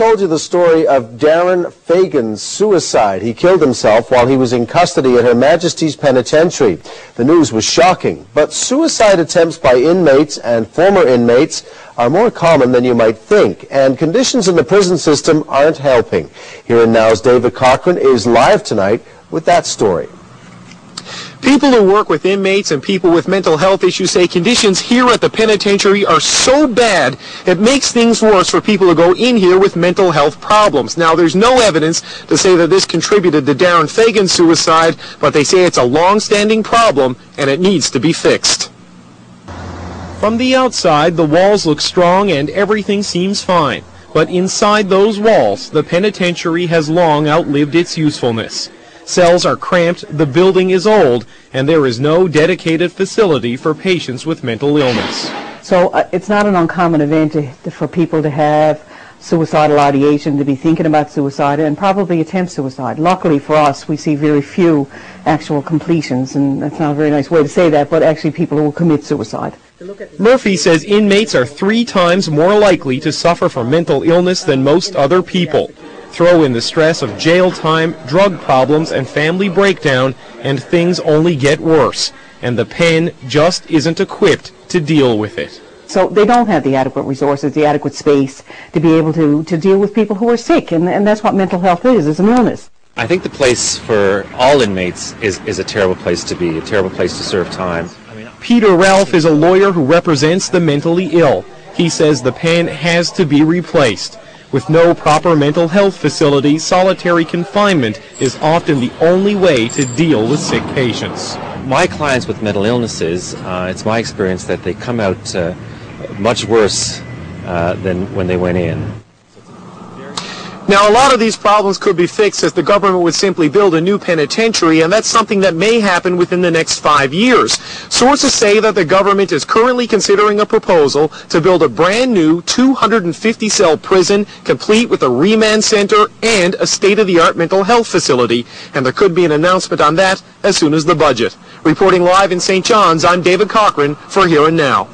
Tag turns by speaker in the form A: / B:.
A: Told you the story of Darren Fagan's suicide. He killed himself while he was in custody at Her Majesty's Penitentiary. The news was shocking, but suicide attempts by inmates and former inmates are more common than you might think, and conditions in the prison system aren't helping. Here and Now's David Cochran is live tonight with that story.
B: People who work with inmates and people with mental health issues say conditions here at the penitentiary are so bad it makes things worse for people who go in here with mental health problems. Now, there's no evidence to say that this contributed to Darren Fagan's suicide, but they say it's a long-standing problem and it needs to be fixed. From the outside, the walls look strong and everything seems fine. But inside those walls, the penitentiary has long outlived its usefulness. Cells are cramped, the building is old, and there is no dedicated facility for patients with mental illness.
C: So it's not an uncommon event for people to have suicidal ideation, to be thinking about suicide, and probably attempt suicide. Luckily for us, we see very few actual completions, and that's not a very nice way to say that, but actually people who will commit suicide.
B: Murphy says inmates are 3 times more likely to suffer from mental illness than most other people. Throw in the stress of jail time, drug problems, and family breakdown, and things only get worse. And the pen just isn't equipped to deal with it.
C: So they don't have the adequate resources, the adequate space to be able to deal with people who are sick, and that's what mental health is an illness.
D: I think the place for all inmates is a terrible place to be, a terrible place to serve time.
B: Peter Ralph is a lawyer who represents the mentally ill. He says the pen has to be replaced. With no proper mental health facility, solitary confinement is often the only way to deal with sick patients.
D: My clients with mental illnesses, it's my experience that they come out much worse than when they went in.
B: Now, a lot of these problems could be fixed if the government would simply build a new penitentiary, and that's something that may happen within the next 5 years. Sources say that the government is currently considering a proposal to build a brand new 250-cell prison, complete with a remand center and a state-of-the-art mental health facility. And there could be an announcement on that as soon as the budget. Reporting live in St. John's, I'm David Cochran for Here and Now.